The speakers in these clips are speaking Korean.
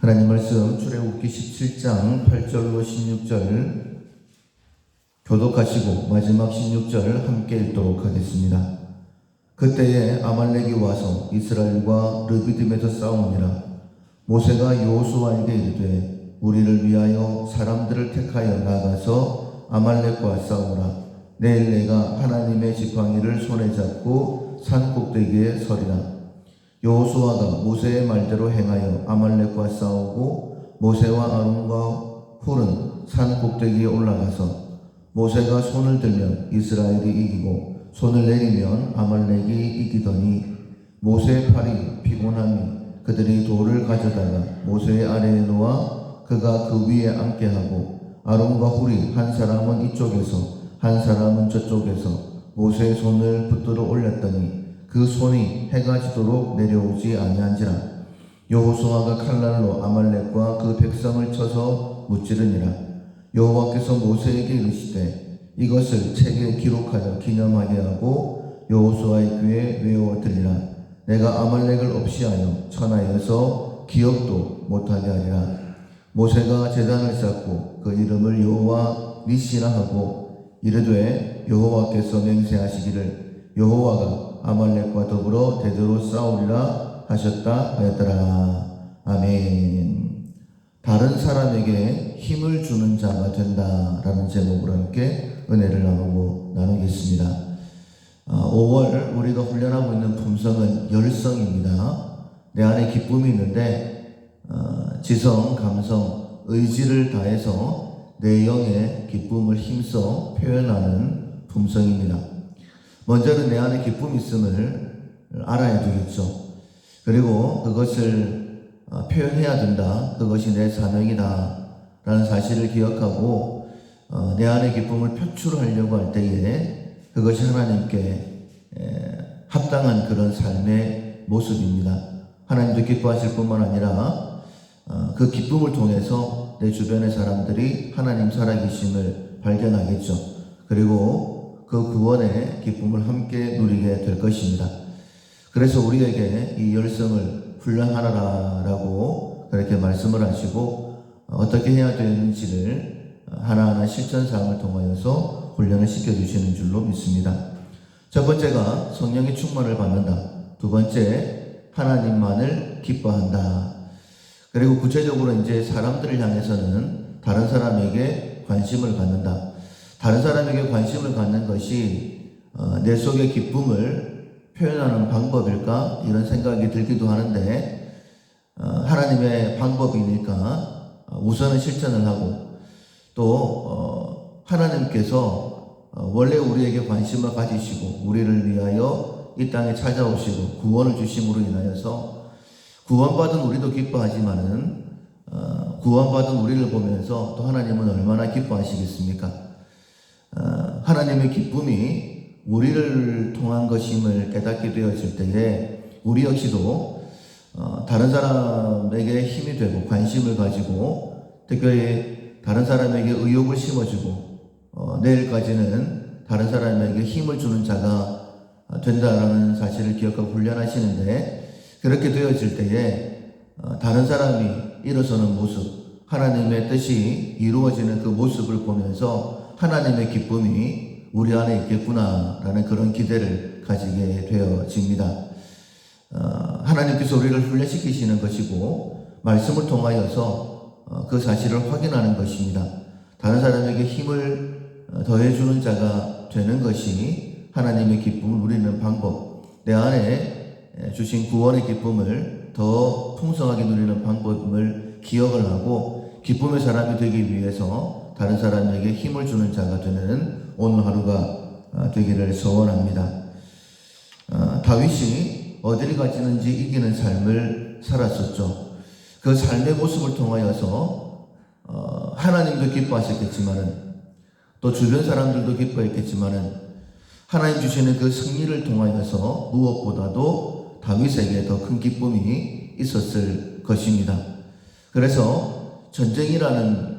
하나님 말씀 출애굽기 17장 8절로 16절 교독하시고 마지막 16절 함께 읽도록 하겠습니다. 그때에 아말렉이 와서 이스라엘과 르비딤에서 싸우니라. 모세가 여호수아에게 이르되 우리를 위하여 사람들을 택하여 나가서 아말렉과 싸우라. 내일 내가 하나님의 지팡이를 손에 잡고 산 꼭대기에 서리라. 여호수아가 모세의 말대로 행하여 아말렉과 싸우고 모세와 아론과 훌은 산 꼭대기에 올라가서 모세가 손을 들면 이스라엘이 이기고 손을 내리면 아말렉이 이기더니 모세의 팔이 피곤함이 그들이 돌을 가져다가 모세의 아래에 놓아 그가 그 위에 앉게 하고 아론과 훌이 한 사람은 이쪽에서 한 사람은 저쪽에서 모세의 손을 붙들어 올렸더니 그 손이 해가 지도록 내려오지 아니한지라. 여호수아가 칼날로 아말렉과 그 백성을 쳐서 무찌르니라. 여호와께서 모세에게 이르시되 이것을 책에 기록하여 기념하게 하고 여호수아의 귀에 외워 들리라. 내가 아말렉을 없이하여 천하에서 기억도 못하게 하리라. 모세가 제단을 쌓고 그 이름을 여호와 니시라 하고 이르되 여호와께서 맹세하시기를 여호와가 아말렉과 더불어 대대로 싸우리라 하셨다 하였더라. 아멘. 다른 사람에게 힘을 주는 자가 된다라는 제목으로 함께 은혜를 나누겠습니다. 5월 우리가 훈련하고 있는 품성은 열성입니다. 내 안에 기쁨이 있는데 지성, 감성, 의지를 다해서 내 영의 기쁨을 힘써 표현하는 품성입니다. 먼저는 내 안에 기쁨이 있음을 알아야 되겠죠. 그리고 그것을 표현해야 된다. 그것이 내 사명이다 라는 사실을 기억하고 내 안의 기쁨을 표출하려고 할 때에 그것이 하나님께 합당한 그런 삶의 모습입니다. 하나님도 기뻐하실 뿐만 아니라 그 기쁨을 통해서 내 주변의 사람들이 하나님 살아계심을 발견하겠죠. 그리고 그 구원의 기쁨을 함께 누리게 될 것입니다. 그래서 우리에게 이 열성을 훈련하라라고 그렇게 말씀을 하시고 어떻게 해야 되는지를 하나하나 실천사항을 통하여서 훈련을 시켜주시는 줄로 믿습니다. 첫 번째가 성령의 충만을 받는다. 두 번째, 하나님만을 기뻐한다. 그리고 구체적으로 이제 사람들을 향해서는 다른 사람에게 관심을 갖는다. 다른 사람에게 관심을 갖는 것이 내 속의 기쁨을 표현하는 방법일까? 이런 생각이 들기도 하는데 하나님의 방법이니까 우선은 실천을 하고 또 하나님께서 원래 우리에게 관심을 가지시고 우리를 위하여 이 땅에 찾아오시고 구원을 주심으로 인하여서 구원받은 우리도 기뻐하지만은 구원받은 우리를 보면서 또 하나님은 얼마나 기뻐하시겠습니까? 하나님의 기쁨이 우리를 통한 것임을 깨닫게 되었을 때에 우리 역시도 다른 사람에게 힘이 되고 관심을 가지고 특별히 다른 사람에게 의욕을 심어주고 내일까지는 다른 사람에게 힘을 주는 자가 된다라는 사실을 기억하고 훈련하시는데 그렇게 되어질 때에 다른 사람이 일어서는 모습, 하나님의 뜻이 이루어지는 그 모습을 보면서 하나님의 기쁨이 우리 안에 있겠구나라는 그런 기대를 가지게 되어집니다. 하나님께서 우리를 훈련시키시는 것이고 말씀을 통하여서 그 사실을 확인하는 것입니다. 다른 사람에게 힘을 더해주는 자가 되는 것이 하나님의 기쁨을 누리는 방법, 내 안에 주신 구원의 기쁨을 더 풍성하게 누리는 방법을 기억을 하고 기쁨의 사람이 되기 위해서 다른 사람에게 힘을 주는 자가 되는 오늘 하루가 되기를 소원합니다. 다윗이 어디를 가지는지 이기는 삶을 살았었죠. 그 삶의 모습을 통하여서 하나님도 기뻐하셨겠지만은 또 주변 사람들도 기뻐했겠지만은 하나님 주시는 그 승리를 통하여서 무엇보다도 다윗에게 더 큰 기쁨이 있었을 것입니다. 그래서 전쟁이라는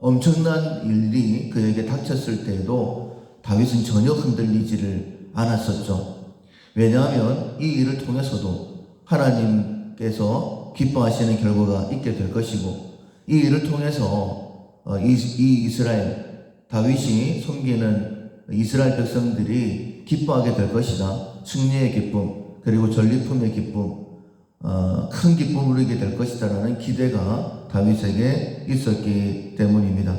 엄청난 일이 그에게 닥쳤을 때에도 다윗은 전혀 흔들리지를 않았었죠. 왜냐하면 이 일을 통해서도 하나님 하나님께서 기뻐하시는 결과가 있게 될 것이고, 이 일을 통해서 이 이스라엘, 다윗이 섬기는 이스라엘 백성들이 기뻐하게 될 것이다. 승리의 기쁨, 그리고 전리품의 기쁨, 큰 기쁨을 누리게 될 것이다라는 기대가 다윗에게 있었기 때문입니다.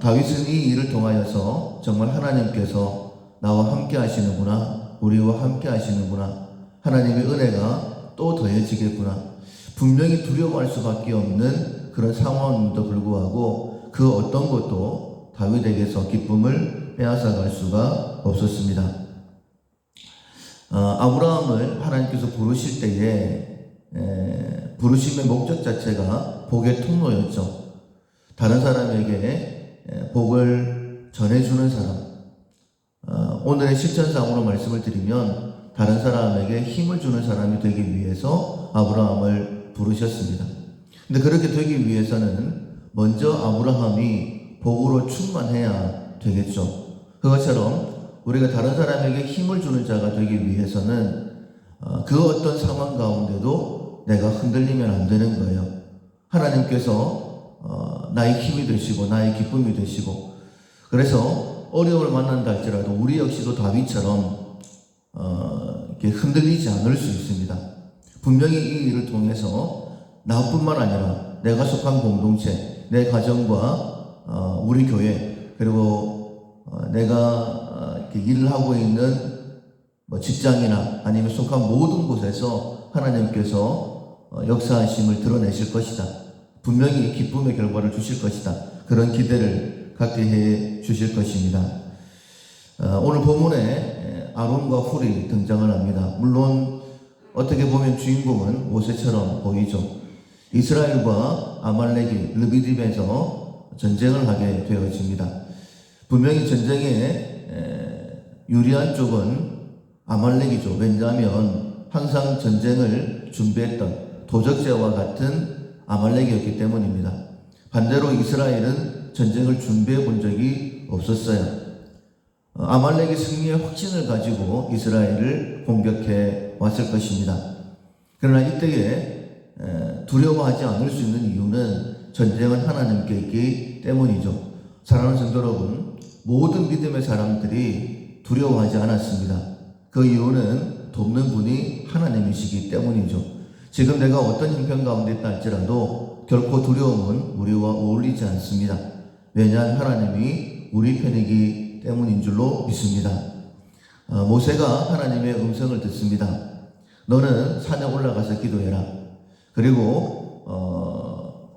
다윗은 이 일을 통하여서 정말 하나님께서 나와 함께 하시는구나, 우리와 함께 하시는구나, 하나님의 은혜가 또 더해지겠구나, 분명히 두려워할 수밖에 없는 그런 상황임에도 불구하고 그 어떤 것도 다윗에게서 기쁨을 빼앗아갈 수가 없었습니다. 아브라함을 하나님께서 부르실 때에 부르심의 목적 자체가 복의 통로였죠. 다른 사람에게 복을 전해주는 사람, 오늘의 실천상으로 말씀을 드리면 다른 사람에게 힘을 주는 사람이 되기 위해서 아브라함을 부르셨습니다. 근데 그렇게 되기 위해서는 먼저 아브라함이 복으로 충만해야 되겠죠. 그것처럼 우리가 다른 사람에게 힘을 주는 자가 되기 위해서는 그 어떤 상황 가운데도 내가 흔들리면 안 되는 거예요. 하나님께서 나의 힘이 되시고 나의 기쁨이 되시고, 그래서 어려움을 만난다 할지라도 우리 역시도 다윗처럼 이렇게 흔들리지 않을 수 있습니다. 분명히 이 일을 통해서 나뿐만 아니라 내가 속한 공동체, 내 가정과 우리 교회, 그리고 내가 이렇게 일을 하고 있는 직장이나 아니면 속한 모든 곳에서 하나님께서 역사하심을 드러내실 것이다. 분명히 기쁨의 결과를 주실 것이다. 그런 기대를 갖게 해 주실 것입니다. 오늘 본문에 아론과 훌이 등장을 합니다. 물론 어떻게 보면 주인공은 모세처럼 보이죠. 이스라엘과 아말렉이 르비딤에서 전쟁을 하게 되어집니다. 분명히 전쟁에 유리한 쪽은 아말렉이죠. 왜냐하면 항상 전쟁을 준비했던 도적제와 같은 아말렉이었기 때문입니다. 반대로 이스라엘은 전쟁을 준비해 본 적이 없었어요. 아말렉의 승리의 확신을 가지고 이스라엘을 공격해 왔을 것입니다. 그러나 이때에 두려워하지 않을 수 있는 이유는 전쟁은 하나님께 있기 때문이죠. 사랑하는 성도 여러분, 모든 믿음의 사람들이 두려워하지 않았습니다. 그 이유는 돕는 분이 하나님이시기 때문이죠. 지금 내가 어떤 형편 가운데 있다 할지라도 결코 두려움은 우리와 어울리지 않습니다. 왜냐하면 하나님이 우리 편이기 때문인 줄로 믿습니다. 모세가 하나님의 음성을 듣습니다. 너는 산에 올라가서 기도해라. 그리고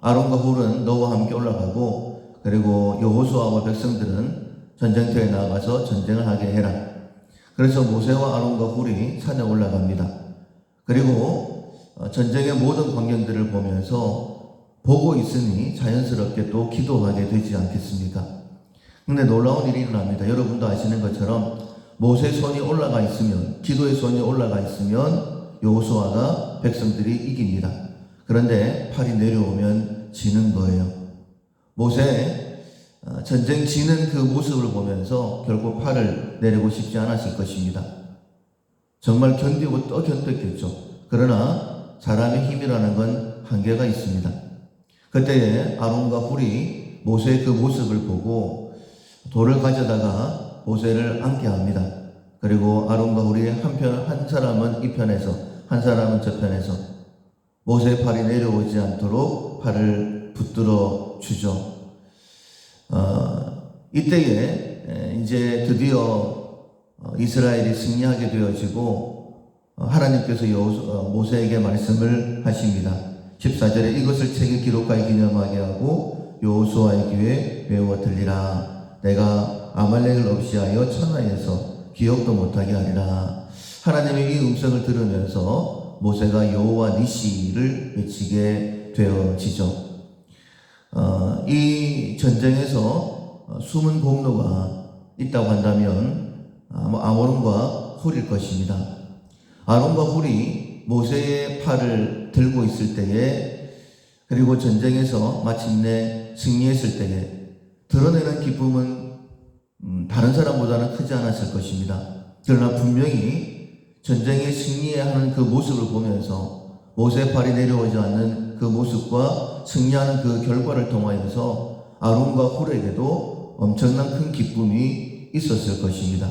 아론과 훌은 너와 함께 올라가고, 그리고 여호수아와 백성들은 전쟁터에 나가서 전쟁을 하게 해라. 그래서 모세와 아론과 훌이 산에 올라갑니다. 그리고 전쟁의 모든 광경들을 보면서 보고 있으니 자연스럽게 또 기도하게 되지 않겠습니까? 근데 놀라운 일이 일어납니다. 여러분도 아시는 것처럼 모세의 손이 올라가 있으면, 기도의 손이 올라가 있으면 여호수아가 백성들이 이깁니다. 그런데 팔이 내려오면 지는 거예요. 모세 전쟁 지는 그 모습을 보면서 결국 팔을 내리고 싶지 않았을 것입니다. 정말 견디고 또 견뎠겠죠. 그러나 사람의 힘이라는 건 한계가 있습니다. 그때에 아론과 훌이 모세의 그 모습을 보고 돌을 가져다가 모세를 앉게 합니다. 그리고 아론과 훌이 한 사람은 이 편에서 한 사람은 저 편에서 모세의 팔이 내려오지 않도록 팔을 붙들어 주죠. 이때에 이제 드디어 이스라엘이 승리하게 되어지고 하나님께서 모세에게 말씀을 하십니다. 14절에 이것을 책에 기록하여 기념하게 하고 여호수아의 귀에 외워 들리라. 내가 아말렉을 없이하여 천하에서 기억도 못하게 하리라. 하나님의 이 음성을 들으면서 모세가 여호와 니시를 외치게 되어지죠. 이 전쟁에서 숨은 공로가 있다고 한다면 아론과 훌일 것입니다. 아론과 훌이 모세의 팔을 들고 있을 때에, 그리고 전쟁에서 마침내 승리했을 때에 드러내는 기쁨은 다른 사람보다는 크지 않았을 것입니다. 그러나 분명히 전쟁에 승리해야 하는 그 모습을 보면서 모세의 팔이 내려오지 않는 그 모습과 승리하는 그 결과를 통하여서 아론과 홀에게도 엄청난 큰 기쁨이 있었을 것입니다.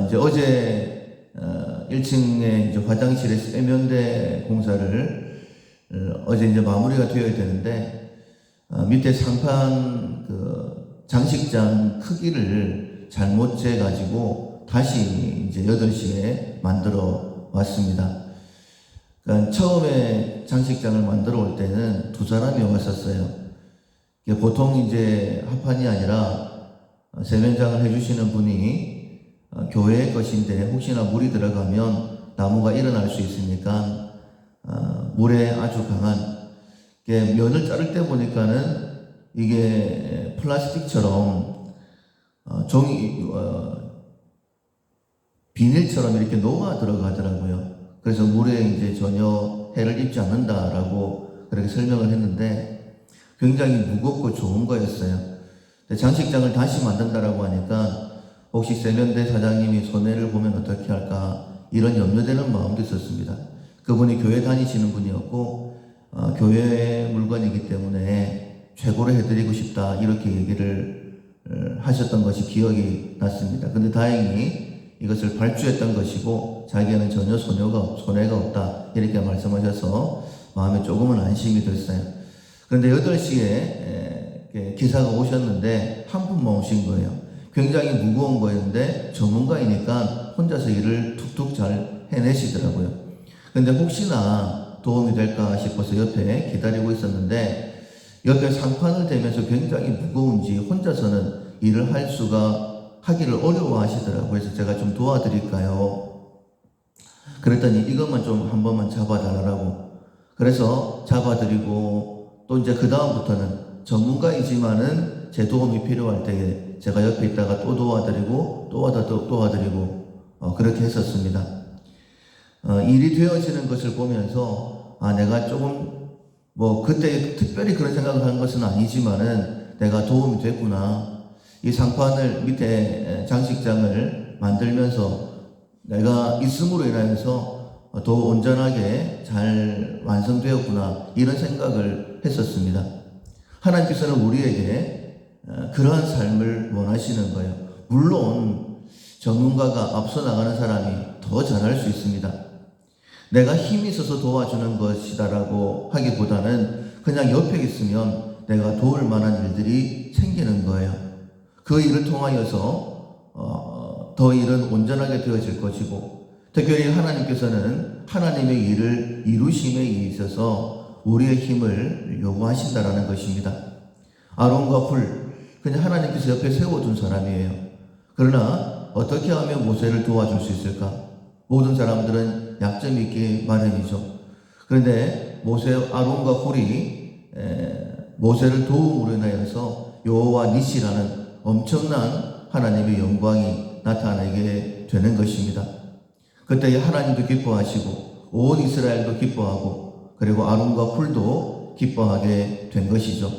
이제 어제 1층에 이제 화장실에 세면대 공사를 어제 이제 마무리가 되어야 되는데 밑에 상판 그 장식장 크기를 잘못 재가지고 다시 이제 8시에 만들어 왔습니다. 그러니까 처음에 장식장을 만들어 올 때는 2사람이 왔었어요. 보통 이제 합판이 아니라 세면장을 해주시는 분이 교회의 것인데 혹시나 물이 들어가면 나무가 일어날 수 있으니까 물에 아주 강한 면을 자를 때 보니까는 이게 플라스틱처럼 종이 비닐처럼 이렇게 녹아 들어가더라고요. 그래서 물에 이제 전혀 해를 입지 않는다라고 그렇게 설명을 했는데 굉장히 무겁고 좋은 거였어요. 장식장을 다시 만든다라고 하니까 혹시 세면대 사장님이 손해를 보면 어떻게 할까 이런 염려되는 마음도 있었습니다. 그분이 교회 다니시는 분이었고 교회 물건이기 때문에 최고로 해드리고 싶다 이렇게 얘기를 하셨던 것이 기억이 났습니다. 근데 다행히 이것을 발주했던 것이고 자기에는 전혀 손해가 없다 이렇게 말씀하셔서 마음에 조금은 안심이 됐어요. 그런데 8시에 기사가 오셨는데 한 분만 오신 거예요. 굉장히 무거운 거였는데 전문가이니까 혼자서 일을 툭툭 잘 해내시더라고요. 근데 혹시나 도움이 될까 싶어서 옆에 기다리고 있었는데 옆에 상판을 대면서 굉장히 무거운지 혼자서는 일을 하기를 어려워하시더라고요. 그래서 제가 좀 도와드릴까요? 그랬더니 이것만 좀 한 번만 잡아달라고. 그래서 잡아드리고 또 이제 그 다음부터는 전문가이지만은 제 도움이 필요할 때에 제가 옆에 있다가 또 도와드리고 또 도와드리고 그렇게 했었습니다. 일이 되어지는 것을 보면서 내가 조금 그때 특별히 그런 생각을 한 것은 아니지만은 내가 도움이 됐구나. 이 상판을 밑에 장식장을 만들면서 내가 있음으로 인하여서 더 온전하게 잘 완성되었구나 이런 생각을 했었습니다. 하나님께서는 우리에게 그러한 삶을 원하시는 거예요. 물론 전문가가 앞서 나가는 사람이 더 잘할 수 있습니다. 내가 힘이 있어서 도와주는 것이다라고 하기보다는 그냥 옆에 있으면 내가 도울 만한 일들이 생기는 거예요. 그 일을 통하여서 더 일은 온전하게 되어질 것이고 특별히 하나님께서는 하나님의 일을 이루심에 있어서 우리의 힘을 요구하신다라는 것입니다. 아론과 훌 그냥 하나님께서 옆에 세워둔 사람이에요. 그러나 어떻게 하면 모세를 도와줄 수 있을까? 모든 사람들은 약점이 있기 마련이죠. 그런데 아론과 훌이 모세를 도움으로 인하여서 여호와 니시라는 엄청난 하나님의 영광이 나타나게 되는 것입니다. 그때 하나님도 기뻐하시고 온 이스라엘도 기뻐하고 그리고 아론과 훌도 기뻐하게 된 것이죠.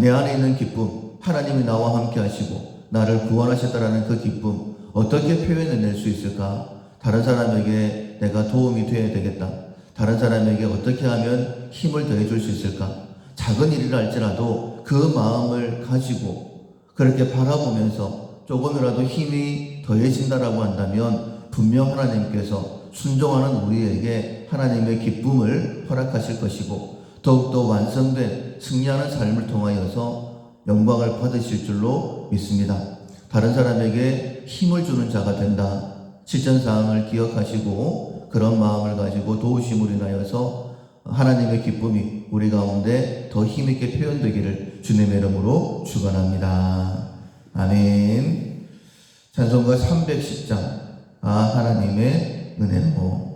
내 안에 있는 기쁨, 하나님이 나와 함께 하시고 나를 구원하셨다라는 그 기쁨 어떻게 표현해낼 수 있을까? 다른 사람에게 내가 도움이 되어야 되겠다. 다른 사람에게 어떻게 하면 힘을 더해줄 수 있을까? 작은 일이라 할지라도 그 마음을 가지고 그렇게 바라보면서 조금이라도 힘이 더해진다라고 한다면 분명 하나님께서 순종하는 우리에게 하나님의 기쁨을 허락하실 것이고 더욱더 완성된 승리하는 삶을 통하여서 영광을 받으실 줄로 믿습니다. 다른 사람에게 힘을 주는 자가 된다. 실전사항을 기억하시고 그런 마음을 가지고 도우심으로 인하여서 하나님의 기쁨이 우리 가운데 더 힘있게 표현되기를 주님의 이름으로 축원합니다. 아멘. 찬송가 310장 하나님의 은혜로